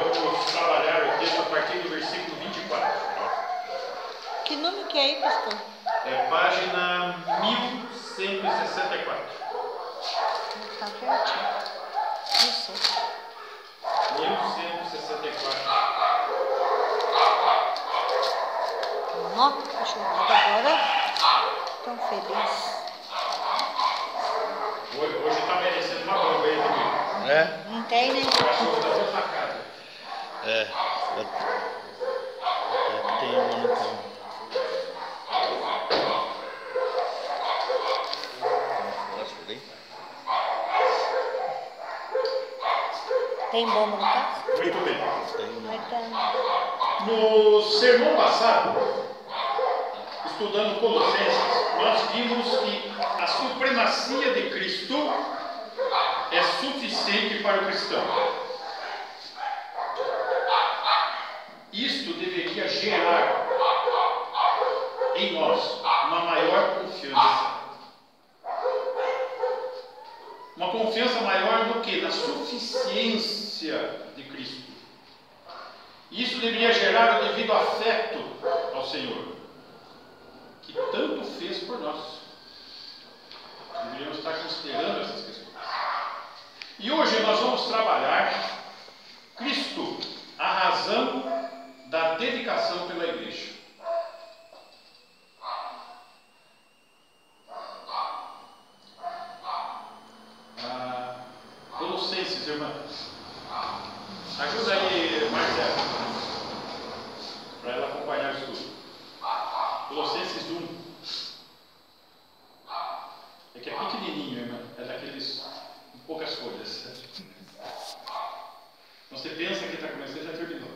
vamos trabalhar o texto a partir do versículo 24. Que número que é aí, pastor? É página 1164. Tá pertinho. Isso. 1164. Nossa, cachorrada agora tão feliz. Hoje está merecendo uma bomba aí, também. É? Não tem, né? O cachorro está tudo na casa. É. Tem uma no cão. Tem bomba no carro? Muito bem. Mas tá. No sermão passado, estudando Colossenses, nós vimos que a supremacia de Cristo é suficiente para o cristão. Isto deveria gerar em nós uma maior confiança. Uma confiança maior no que? Na suficiência de Cristo. Isso deveria gerar o devido afeto ao Senhor, que tanto fez por nós. Deveríamos estar considerando essas questões. E hoje nós vamos trabalhar Cristo, a razão da dedicação pela igreja. Colossenses, irmãs. Ajuda aí, Marcelo, para ela acompanhar o estudo. Colossenses 1. É que é pequenininho, irmã. É daqueles com poucas folhas. Então você pensa que está começando e já terminou.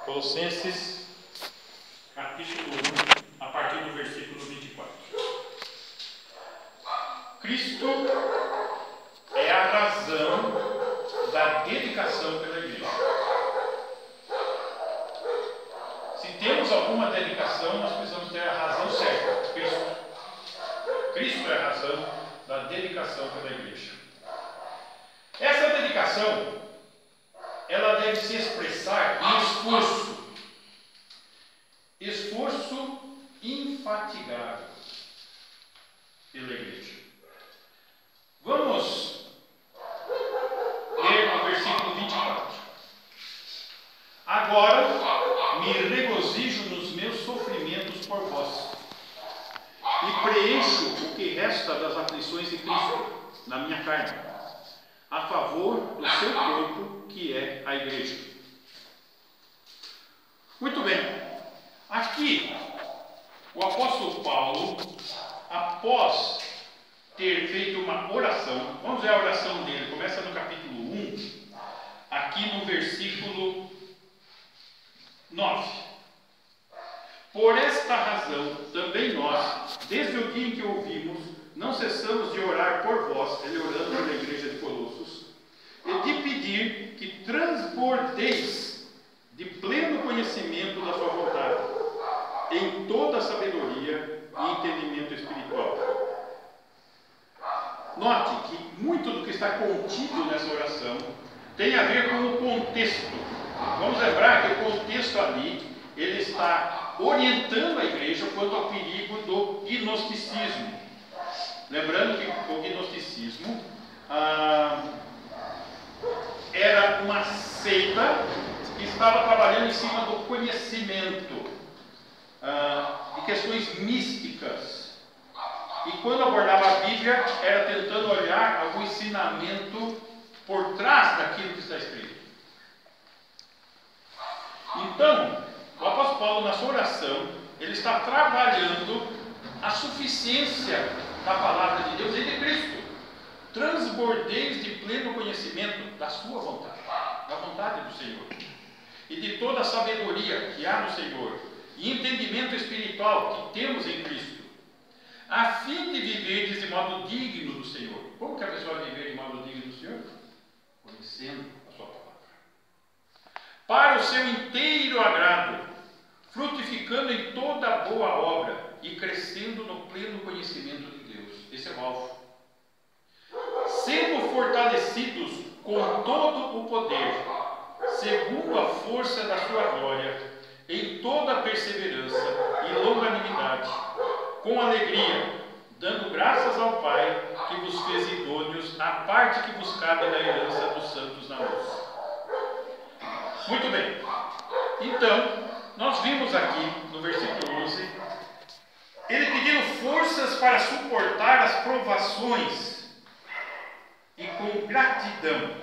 Colossenses, capítulo 1, a partir do versículo 24. Cristo é a razão da dedicação pela igreja. Se temos alguma dedicação, nós precisamos ter a razão certa, Cristo. Cristo é a razão da dedicação pela igreja. Essa dedicação, ela deve se expressar em esforço infatigável pela igreja. Vamos ler o versículo 24. Agora me regozijo nos meus sofrimentos por vós e preencho o que resta das aflições de Cristo na minha carne, a favor do seu corpo, que é a igreja. Muito bem. Aqui, o apóstolo Paulo, após ter feito uma oração, vamos ver a oração dele, começa no capítulo 1, aqui no versículo 9. Por esta razão, também nós, desde o dia em que ouvimos, não cessamos de orar por vós, ele orando pela igreja de Colossos, e de pedir que transbordeis de pleno conhecimento da sua vontade, em toda a sabedoria e entendimento espiritual. Note que muito do que está contido nessa oração tem a ver com o contexto. Vamos lembrar que o contexto ali, ele está orientando a igreja quanto ao perigo do gnosticismo. Lembrando que o gnosticismo era uma seita que estava trabalhando em cima do conhecimento, de questões místicas. E quando abordava a Bíblia, era tentando olhar algum ensinamento por trás daquilo que está escrito. Então, o apóstolo Paulo, na sua oração, ele está trabalhando a suficiência da palavra de Deus e de Cristo. transbordeis de pleno conhecimento da sua vontade, da vontade do Senhor, e de toda a sabedoria que há no Senhor, e entendimento espiritual que temos em Cristo, a fim de viverdes de modo digno do Senhor. Como que a pessoa vai viver de modo digno do Senhor? Conhecendo a sua palavra. Para o seu inteiro agrado, frutificando em toda boa obra e crescendo no pleno conhecimento de Deus. Esse é o alvo. Sendo fortalecidos com todo o poder, segundo a força da sua glória, em toda perseverança e longanimidade, com alegria, dando graças ao Pai que vos fez idôneos à parte que vos cabe da herança dos santos na luz. Muito bem. Então, nós vimos aqui no versículo 11, ele pedindo forças para suportar as provações e com gratidão.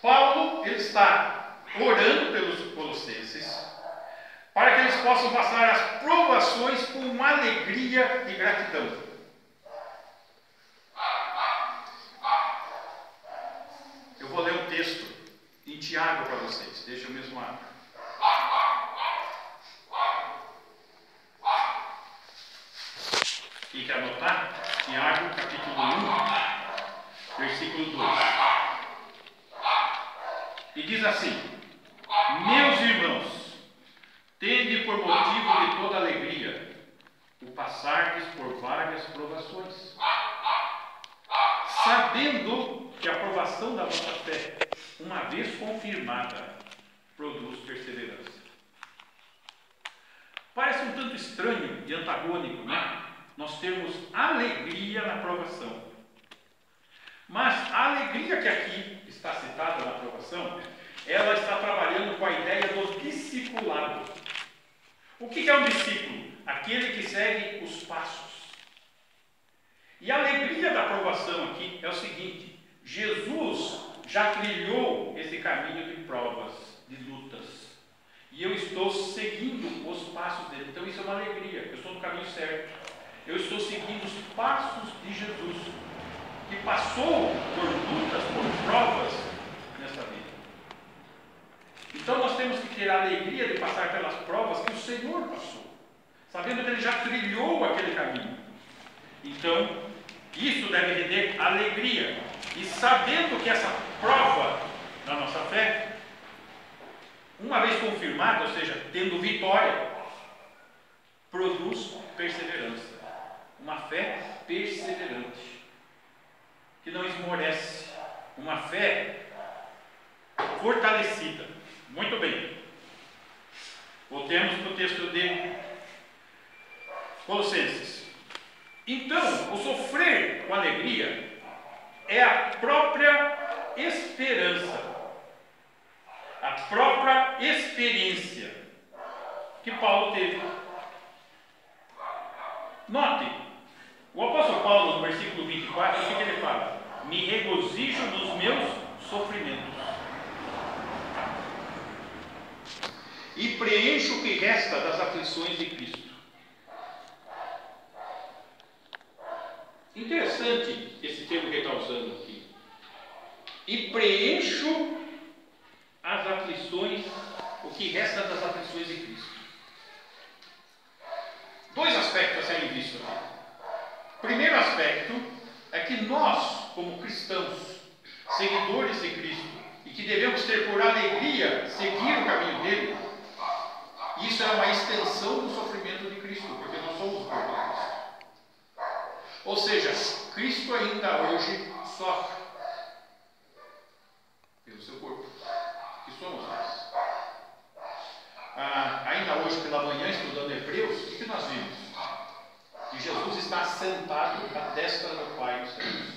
Paulo, ele está orando pelos colossenses para que eles possam passar as provações com alegria e gratidão. Eu vou ler um texto em Tiago para vocês. Deixa eu mesmo abrir. Quem quer anotar? Tiago, capítulo 1, versículo 2. E diz assim: meus irmãos, tende por motivo de toda alegria o passardes por várias provações, sabendo que a provação da vossa fé, uma vez confirmada, produz perseverança. Parece um tanto estranho e antagônico, né? Nós temos alegria na provação. Mas a alegria que aqui está citada na provação, ela está trabalhando com a ideia do discipulado. O que é um discípulo? Aquele que segue os passos. E a alegria da provação aqui é o seguinte: Jesus já trilhou esse caminho de provas, de lutas. E eu estou seguindo os passos dele. Então isso é uma alegria. Eu estou no caminho certo. Eu estou seguindo os passos de Jesus, que passou por lutas, por provas nessa vida. Então nós temos que ter a alegria de passar pelas provas que o Senhor passou, sabendo que Ele já trilhou aquele caminho. Então, isso deve render alegria. E sabendo que essa prova da nossa fé, uma vez confirmada, ou seja, tendo vitória, produz perseverança. Uma fé perseverante, que não esmorece. Uma fé fortalecida. Muito bem. Voltemos para o texto de Colossenses. Então, o sofrer com alegria é a própria esperança, a própria experiência que Paulo teve. Note, o apóstolo Paulo, no versículo 24, o que ele fala? Me regozijo nos meus sofrimentos e preencho o que resta das aflições de Cristo. Interessante esse termo que ele está usando aqui. E preencho as aflições, o que resta das aflições de Cristo. Dois aspectos a serem vistos aqui. Primeiro aspecto é que nós, como cristãos, seguidores de Cristo, e que devemos ter por alegria seguir o caminho dele, isso é uma extensão do sofrimento de Cristo, porque nós somos o corpo de Cristo. Ou seja, Cristo ainda hoje sofre pelo seu corpo, que somos nós. Ainda hoje pela manhã, estudando Hebreus, o que nós vimos? Que Jesus está sentado à destra do Pai nos céus.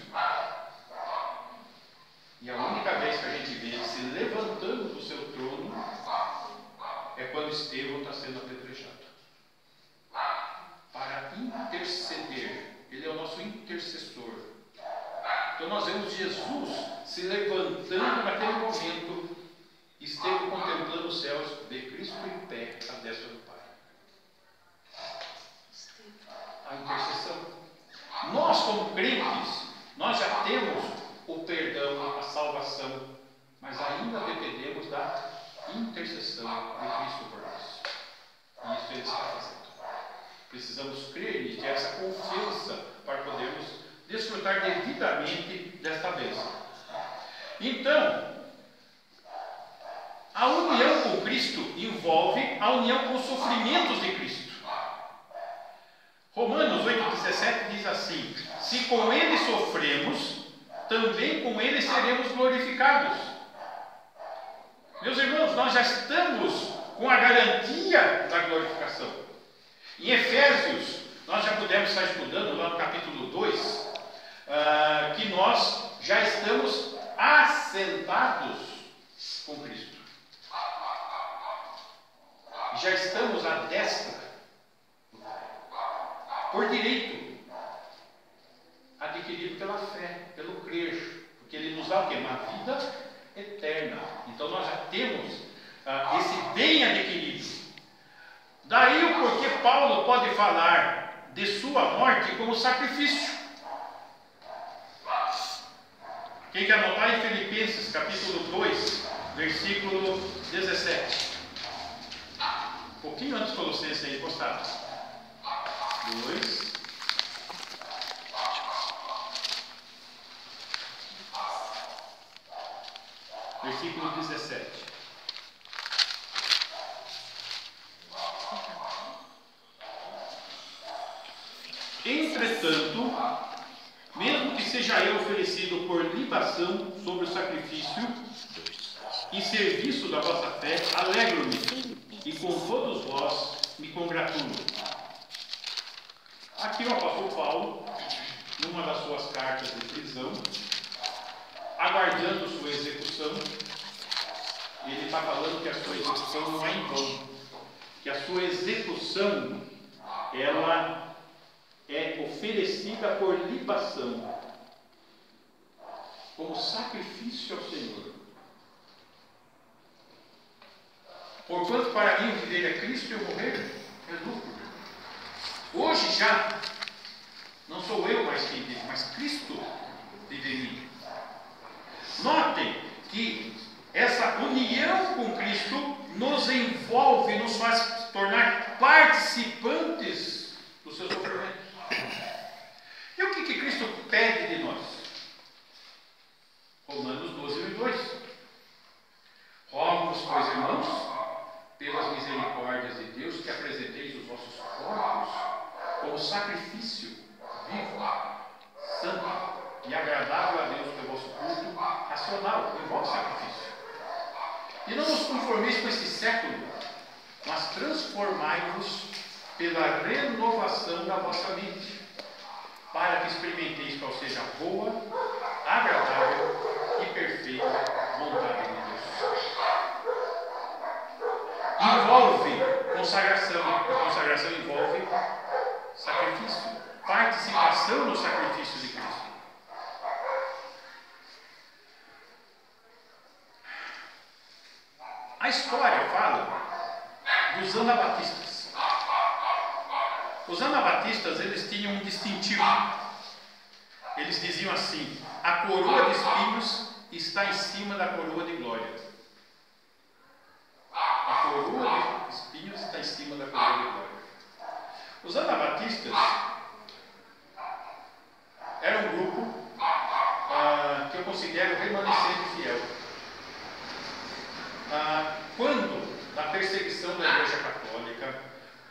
E a única vez que a gente vê ele se levantando do seu trono é quando Estevão está sendo apedrejado. Para interceder. Ele é o nosso intercessor. Então nós vemos Jesus se levantando naquele momento. Estevão contemplando os céus, vê Cristo em pé à destra do Pai. A intercessão. Nós, como crentes, nós já temos o perdão, a salvação, mas ainda dependemos da intercessão de Cristo por nós. E isso Ele está fazendo. Precisamos crer nisso, ter essa confiança para podermos desfrutar devidamente desta bênção. Então, a união com Cristo envolve a união com os sofrimentos de Cristo. Romanos 8,17 diz assim: se com Ele sofremos, também com Ele seremos glorificados. Meus irmãos, nós já estamos com a garantia da glorificação. Em Efésios, nós já pudemos estar estudando lá no capítulo 2, que nós já estamos assentados com Cristo. Já estamos à destra, por direito, adquirido pela fé, pelo crer, porque Ele nos dá o quê? Uma vida eterna. Então nós já temos esse bem adquirido. Daí o porquê Paulo pode falar de sua morte como sacrifício. Quem quer anotar em Filipenses capítulo 2, versículo 17. Um pouquinho antes de Colossenses aí, postado. 2. Versículo 17. Entretanto, mesmo que seja eu oferecido por libação sobre o sacrifício e serviço da vossa fé, alegro-me e com todos vós me congratulo. Aqui o apóstolo Paulo, numa das suas cartas de prisão, aguardando sua execução, ele está falando que a sua execução não é em vão, que a sua execução ela é oferecida por libação, como sacrifício ao Senhor. Porquanto para mim o viver é Cristo e o morrer é lucro. Hoje já não sou eu mais quem vive, mas Cristo vive em mim. Notem que essa união com Cristo nos envolve, nos faz tornar participantes do seu sofrimento. E o que Cristo pede de nós? Romanos 12:2. Rogo-vos, pois, irmãos, pelas misericórdias de Deus, que apresenteis os vossos corpos como sacrifício vivo, santo e agradável a Deus, que é o vosso culto racional, o vosso sacrifício. E não vos conformeis com este século, mas transformai-vos pela renovação da vossa mente, para que experimenteis qual seja a boa, agradável e perfeita vontade de Deus. Envolve consagração. A consagração envolve sacrifício, participação no sacrifício de Cristo. A história fala dos anabatistas. Os anabatistas, eles tinham um distintivo. Eles diziam assim: a coroa de espinhos está em cima da coroa de glória. A coroa de espinhos está em cima da coroa de glória. Os anabatistas eram um grupo que eu considero remanescente fiel. Quando, na perseguição da Igreja Católica,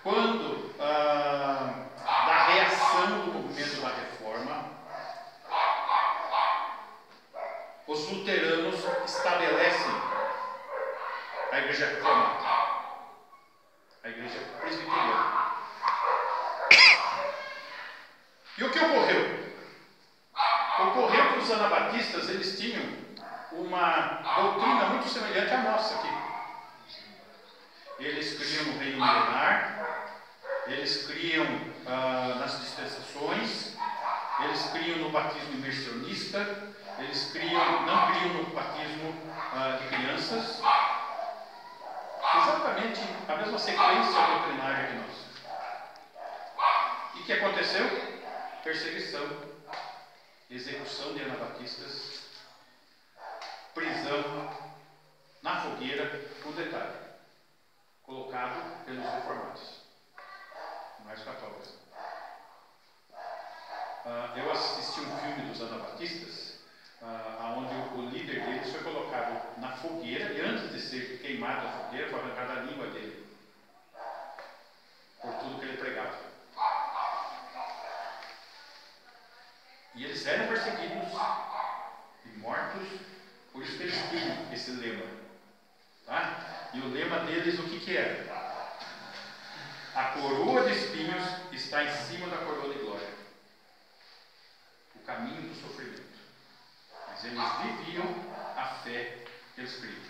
quando da reação do movimento da Reforma, os luteranos estabelecem a Igreja Reformada, a Igreja Presbiteriana. E o que ocorreu? Ocorreu que os anabatistas, eles tinham uma doutrina muito semelhante à nossa aqui. Eles criam no reino milenar, eles criam nas dispensações, eles criam no batismo imersionista, eles não criam no batismo de crianças. Exatamente a mesma sequência doutrinária que nós. E o que aconteceu? Perseguição. execução de anabatistas, prisão, na fogueira, um detalhe, colocado pelos reformados, mais católicos. Eu assisti um filme dos anabatistas, onde o líder deles foi colocado na fogueira e antes de ser queimado a fogueira foi arrancada a língua dele, por tudo que ele pregava. E eles eram perseguidos e mortos, por isso que eles tinham esse lema. Tá? E o lema deles, o que era? A coroa de espinhos está em cima da coroa de glória. O caminho do sofrimento. Mas eles viviam a fé que eles criam.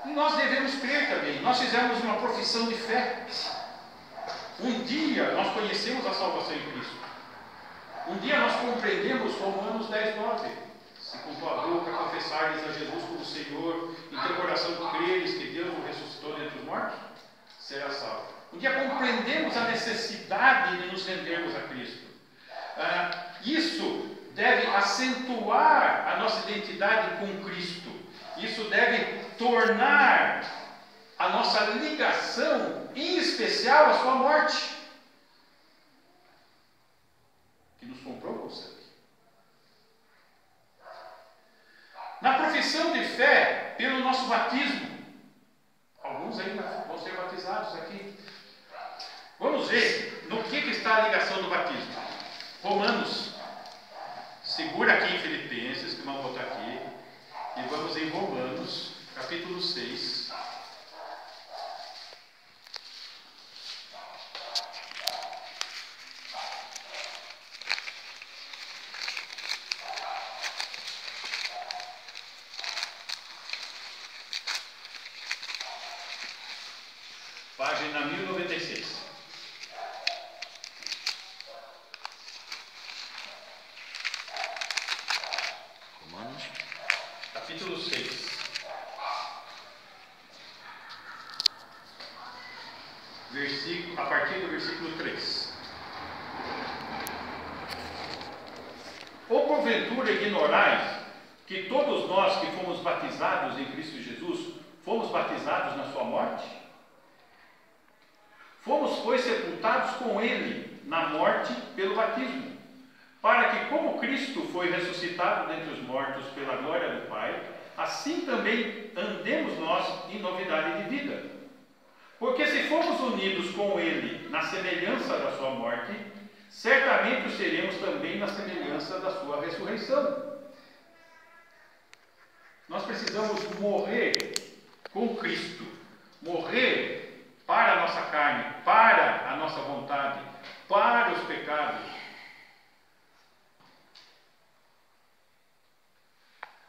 E nós devemos crer também. Nós fizemos uma profissão de fé. Um dia nós conhecemos a salvação em Cristo. Um dia nós compreendemos Romanos 10:9. Se com tua boca confessares a Jesus como Senhor e teu coração creres que Deus o ressuscitou dentre os mortos, será salvo. Um dia compreendemos a necessidade de nos rendermos a Cristo. Isso deve acentuar a nossa identidade com Cristo. Isso deve tornar a nossa ligação, em especial, a sua morte, que nos comprou com sangue. Na profissão de fé, pelo nosso batismo, alguns ainda vão ser batizados aqui. Vamos ver no que está a ligação do batismo. Romanos, segura aqui em Filipenses, que vamos botar aqui, e vamos em Romanos, capítulo 6. Página 1096. Romanos. Capítulo 6. A partir do versículo 3. Ou porventura ignorais que todos nós que fomos batizados em Cristo Jesus, fomos batizados na sua morte? Fomos, pois, sepultados com Ele na morte pelo batismo, para que, como Cristo foi ressuscitado dentre os mortos pela glória do Pai, assim também andemos nós em novidade de vida. Porque se fomos unidos com Ele na semelhança da sua morte, certamente o seremos também na semelhança da sua ressurreição. Nós precisamos morrer com Cristo, morrer para a nossa carne, para a nossa vontade, para os pecados.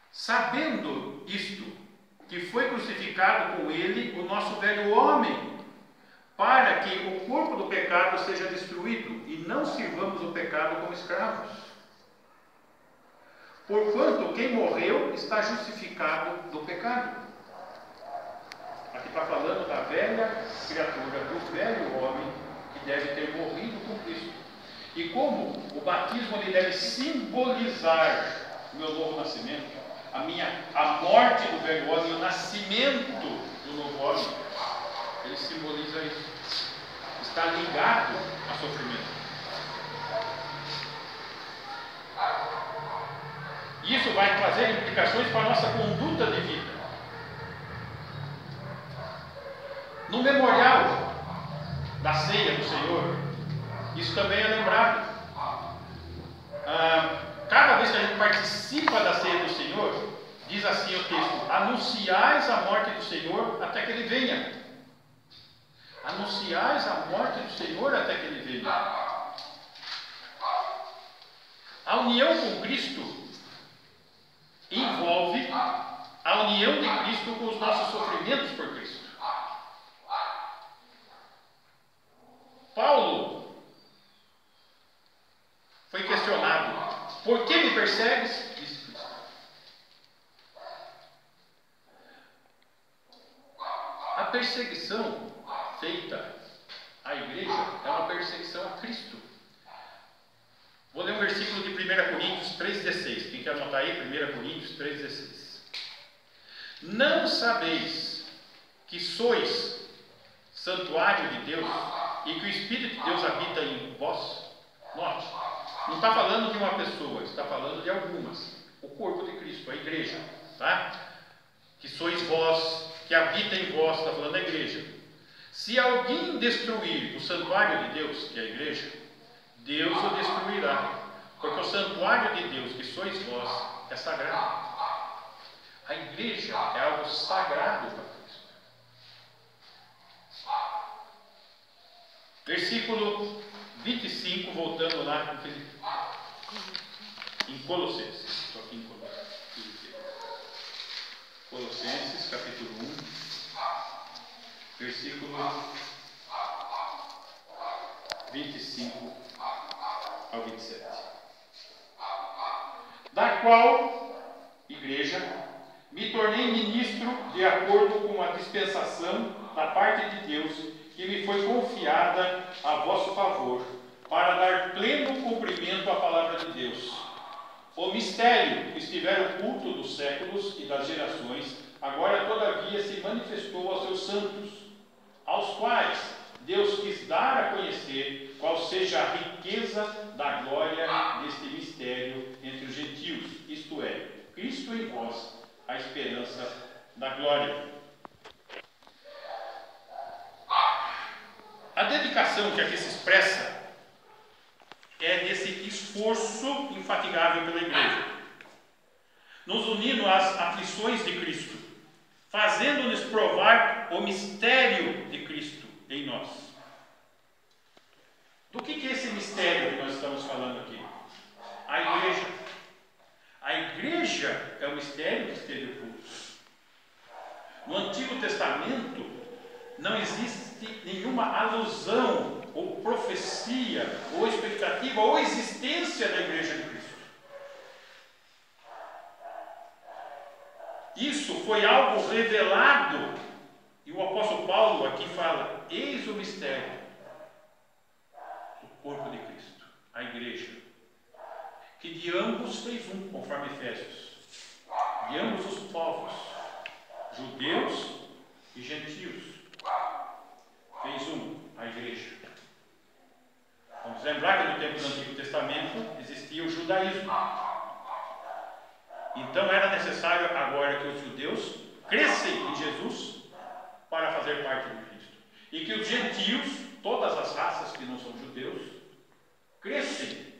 Sabendo isto, que foi crucificado com Ele o nosso velho homem, para que o corpo do pecado seja destruído e não sirvamos o pecado como escravos. Porquanto quem morreu está justificado do pecado. Aqui está falando da velha criatura, do velho homem que deve ter morrido com Cristo. E como o batismo ele deve simbolizar o meu novo nascimento, a morte do velho homem e o nascimento do novo homem, ele simboliza isso. Está ligado a sofrimento. Isso vai trazer implicações para a nossa conduta de vida. No memorial da ceia do Senhor, isso também é lembrado. Cada vez que a gente participa da ceia do Senhor, diz assim o texto: anunciais a morte do Senhor até que Ele venha. Anunciais a morte do Senhor até que Ele venha. A união com Cristo envolve a união de Cristo com os nossos sofrimentos por Cristo. Paulo foi questionado: por que me persegues? Disse Cristo. A perseguição feita à igreja é uma perseguição a Cristo. 1 Coríntios 3,16. Quem quer anotar aí? 1 Coríntios 3,16. Não sabeis que sois santuário de Deus e que o Espírito de Deus habita em vós? Note, não está falando de uma pessoa, está falando de algumas. O corpo de Cristo, a igreja, tá? Que sois vós, que habita em vós, está falando da igreja. Se alguém destruir o santuário de Deus, que é a igreja, Deus o destruirá, porque o santuário de Deus, que sois vós, é sagrado. A igreja é algo sagrado para Cristo. Versículo 25, voltando lá em Colossenses. Estou aqui em Colossenses. Colossenses, capítulo 1, versículo 25 ao 27. Da qual, igreja, me tornei ministro de acordo com a dispensação da parte de Deus que me foi confiada a vosso favor, para dar pleno cumprimento à palavra de Deus. O mistério que estivera oculto dos séculos e das gerações, agora todavia se manifestou aos seus santos, aos quais Deus quis dar a conhecer qual seja a riqueza da glória deste mistério entre os gentios, isto é, Cristo em vós, a esperança da glória. A dedicação que aqui se expressa é desse esforço infatigável pela igreja, nos unindo às aflições de Cristo, fazendo-nos provar o mistério de Cristo em nós. Do que é esse mistério que nós estamos falando aqui? A igreja. A igreja é o mistério que esteve oculto. No Antigo Testamento não existe nenhuma alusão ou profecia, ou expectativa, ou existência da igreja de Cristo. Isso foi algo revelado, e o apóstolo Paulo aqui fala: eis o mistério, o corpo de Cristo, a igreja, que de ambos fez um, conforme Efésios, de ambos os povos, judeus e gentios, fez um, a igreja. Vamos lembrar que no tempo do Antigo Testamento existia o judaísmo. Então era necessário agora que os judeus crescem em Jesus para fazer parte de Cristo. E que os gentios, todas as raças que não são judeus, crescem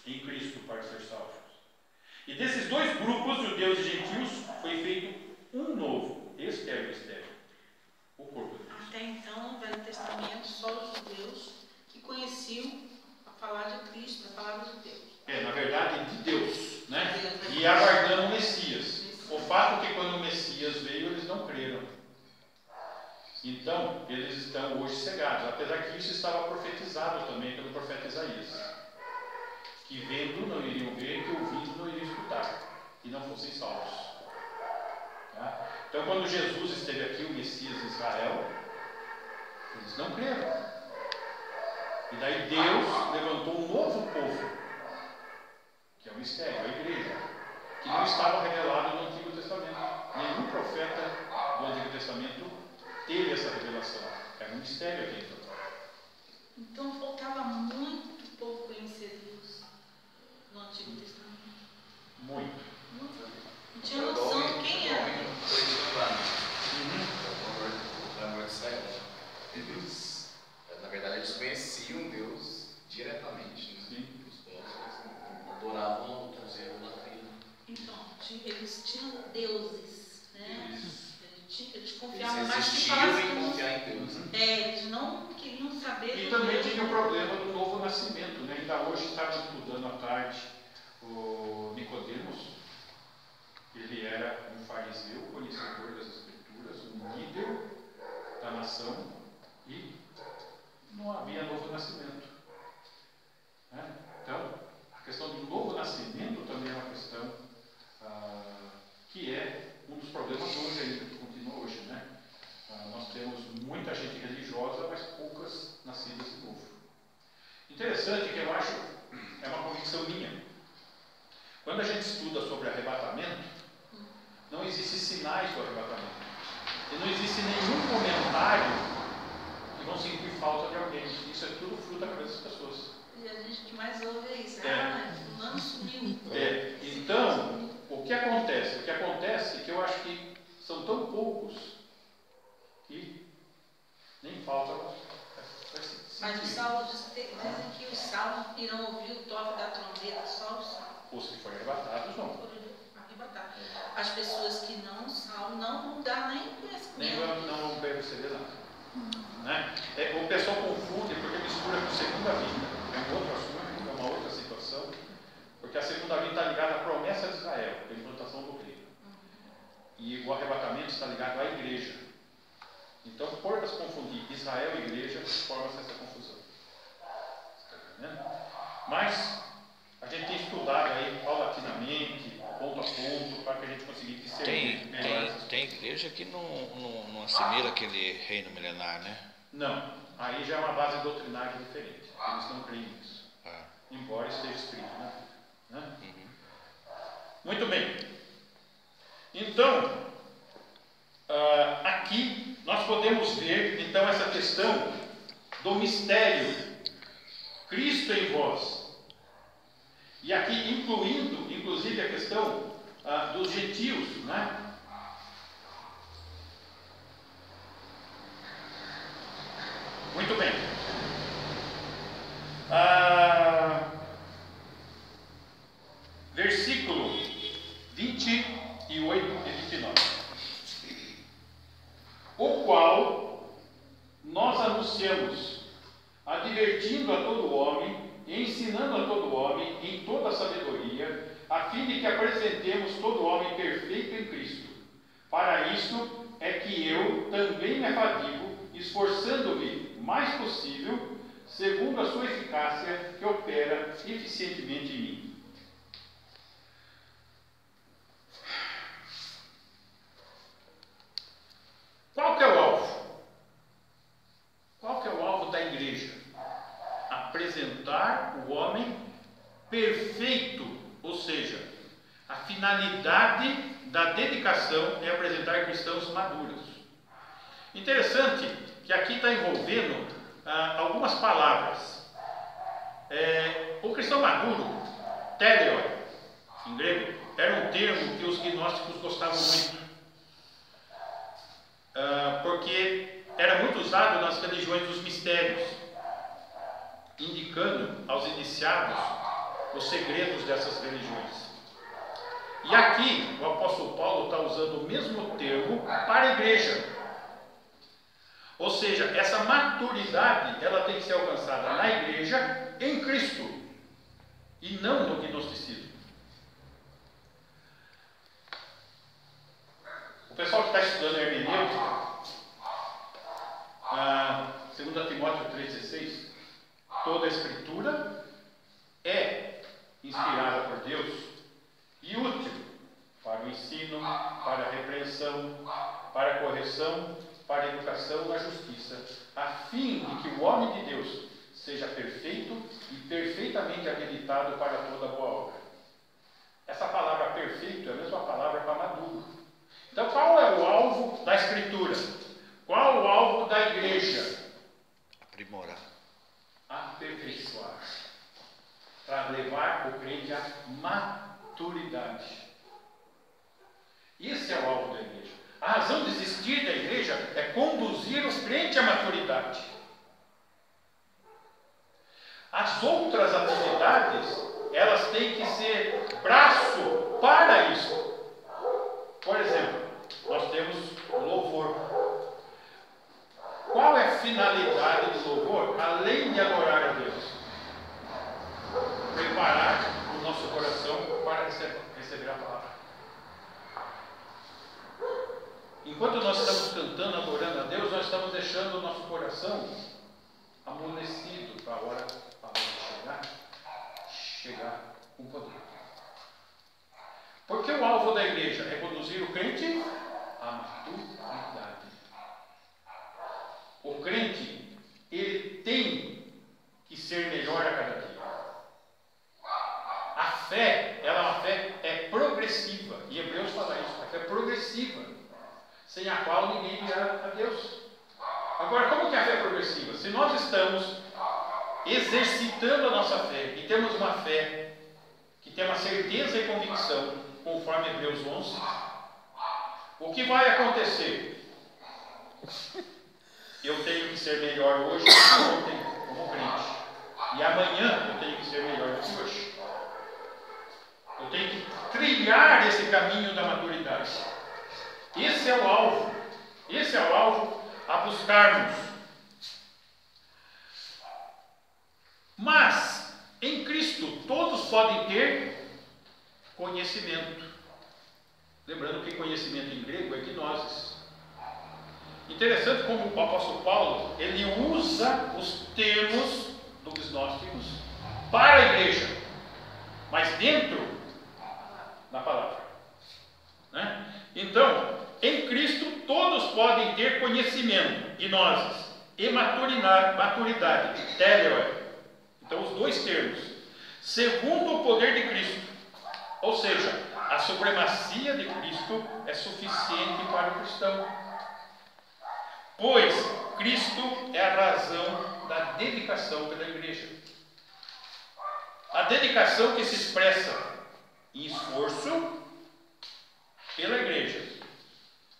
em Cristo para ser salvos. E desses dois grupos, judeus e gentios, foi feito um novo. Este é o mistério, o corpo de Cristo. Até então, no Velho Testamento, só os judeus que conheciam a palavra de Cristo, a palavra de Deus. Na verdade, de Deus, né? E aguardando o Messias. O fato é que quando o Messias veio, eles não creram. Então, eles estão hoje cegados, apesar que isso estava profetizado também pelo profeta Isaías. Que vendo não iriam ver, que ouvindo não iriam escutar, e não fossem salvos. Tá? Então, quando Jesus esteve aqui, o Messias em Israel, eles não creram. E daí Deus levantou um novo povo, que é o mistério, a igreja, que não estava revelado no Antigo Testamento. Nenhum profeta do Antigo Testamento teve essa revelação. Era um mistério aqui então. Então faltava muito pouco conhecer Deus no Antigo Testamento. Muito. Não tinha noção de quem era. Eles, na verdade, eles conheciam Deus diretamente, né? Sim. Os povos adoravam outros e idolatria. Então, eles tinham deuses, né? Eles confiavam Eles mais que existiam falassem. em confiar em Deus. Eles não queriam saber. E do também Deus. tinha o problema do novo nascimento, né? Ainda hoje estava estudando à tarde o Nicodemos. Ele era um fariseu, conhecedor das Escrituras, um líder da nação, e não havia novo nascimento. Né? Então, a questão do novo nascimento também é uma questão que é um dos problemas hoje ainda, que continua hoje. Né? Nós temos muita gente religiosa, mas poucas nascidas de novo. Interessante que eu acho, é uma convicção minha, Quando a gente estuda sobre arrebatamento, não existem sinais do arrebatamento. E não existe nenhum comentário que vão sentir falta de alguém. Isso é tudo fruto da cabeça das pessoas. E a gente que mais ouve é isso. É. Ah, fulano sumiu. Então, o que acontece? O que acontece é que eu acho que são tão poucos que nem falta. Mas os salvos dizem que os salvos irão ouvir o toque da trombeta, só os salvos. Os que forem arrebatados não. Arrebatar. As pessoas que não salvam não vão dar nem Nem conhecimento. não vão perceber nada. Né? O pessoal confunde porque mistura com segunda vinda. É um outro assunto, é uma outra situação. Porque a segunda vinda está ligada à promessa de Israel, a implantação do reino. E o arrebatamento está ligado à igreja. Então, por se confundir Israel e igreja, forma-se essa confusão. Está entendendo? Mas a gente tem estudado aí paulatinamente, ponto a ponto, para que a gente consiga discernir melhor essas Tem igreja que não assimila aquele reino milenar, né? Não, aí já é uma base doutrinária diferente. Eles não creem nisso. Ah. Embora esteja escrito, né? Muito bem. Então, aqui nós podemos ver então essa questão do mistério Cristo em vós. E aqui incluindo, inclusive, a questão dos gentios, né? Muito bem. Versículo 28 e 29. O qual nós anunciamos, advertindo a todo homem, e ensinando a todo homem em toda a sabedoria, a fim de que apresentemos todo homem perfeito em Cristo. Para isso é que eu também me afadigo, esforçando-me mais possível, segundo a sua eficácia que opera eficientemente em mim. Qual que é o alvo? Qual que é o alvo da igreja? Apresentar o homem perfeito, ou seja, a finalidade da dedicação é apresentar cristãos maduros. Interessante que aqui está envolvendo algumas palavras. O cristão maduro, teleion, em grego, era um termo que os gnósticos gostavam muito, porque era muito usado nas religiões dos mistérios, indicando aos iniciados os segredos dessas religiões. E aqui o apóstolo Paulo está usando o mesmo termo para a igreja. Ou seja, essa maturidade ela tem que ser alcançada na igreja em Cristo e não no gnosticismo. O pessoal que está estudando hermenêutica, 2 Timóteo 3,16, toda a escritura é inspirada por Deus e útil para o ensino, para a repreensão, para a correção, para a educação na justiça, a fim de que o homem de Deus seja perfeito e perfeitamente habilitado para toda boa obra. Essa palavra perfeito é a mesma palavra para maduro. Então, qual é o alvo da Escritura? Qual o alvo da igreja? Aprimorar. Aperfeiçoar. Para levar o crente à maturidade. Esse é o alvo da igreja. A razão de existir da igreja é conduzir o crente à maturidade. As outras atividades, elas têm que ser braço para isso. Por exemplo, nós temos o louvor. Qual é a finalidade do louvor? Além de adorar a Deus, preparar o nosso coração para receber a palavra. Enquanto nós estamos cantando, adorando a Deus, nós estamos deixando o nosso coração amolecido para a hora chegar com poder. Porque o alvo da igreja é conduzir o crente à maturidade. O crente, ele tem que ser melhor a cada dia. A fé, ela é uma fé progressiva. E Hebreus fala isso, a fé progressiva, sem a qual ninguém irá a Deus. Agora, como que é a fé progressiva? Se nós estamos exercitando a nossa fé e temos uma fé que tem uma certeza e convicção, conforme Hebreus 11, o que vai acontecer? Eu tenho que ser melhor hoje do que ontem, como crente. E amanhã eu tenho que ser melhor do que hoje. Eu tenho que trilhar esse caminho da maturidade. Esse é o alvo. Esse é o alvo a buscarmos. Mas, em Cristo, todos podem ter conhecimento. Lembrando que conhecimento em grego é gnoses. Interessante como o apóstolo Paulo, ele usa os termos dos gnósticos para a igreja, mas dentro da palavra, né? Então, em Cristo todos podem ter conhecimento, gnoses, e maturidade, teleo. Então, os dois termos, segundo o poder de Cristo, ou seja, a supremacia de Cristo é suficiente para o cristão, pois Cristo é a razão da dedicação pela igreja. A dedicação que se expressa em esforço pela igreja.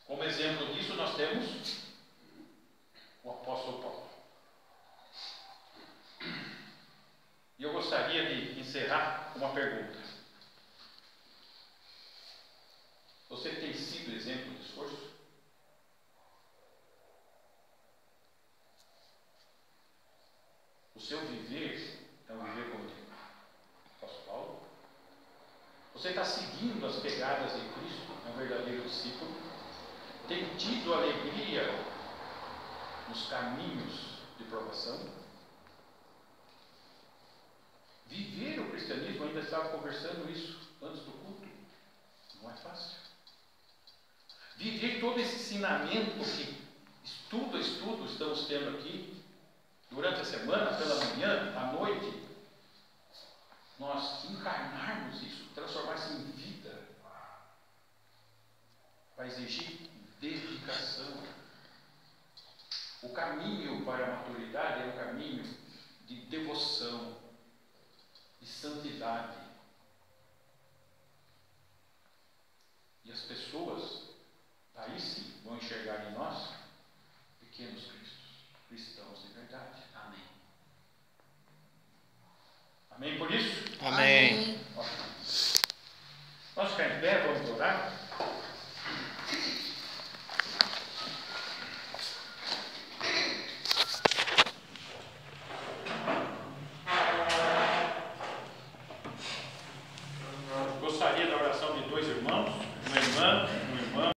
Como exemplo disso, nós temos o apóstolo Paulo. E eu gostaria de encerrar com uma pergunta. Você tem sido exemplo de esforço? O seu viver é um viver como o apóstolo Paulo? Você está seguindo as pegadas de Cristo? É um verdadeiro discípulo? Tem tido alegria nos caminhos de provação? Viver o cristianismo, ainda estava conversando isso antes do culto, não é fácil. Viver todo esse ensinamento que estudo estamos tendo aqui, durante a semana, pela manhã, à noite, nós encarnarmos isso, transformar isso em vida, vai exigir dedicação. O caminho para a maturidade é um caminho de devoção, de santidade. E as pessoas, aí sim, vão enxergar em nós pequenos cristãos de verdade. Amém. Amém por isso? Amém. Nós ficar em pé, vamos orar.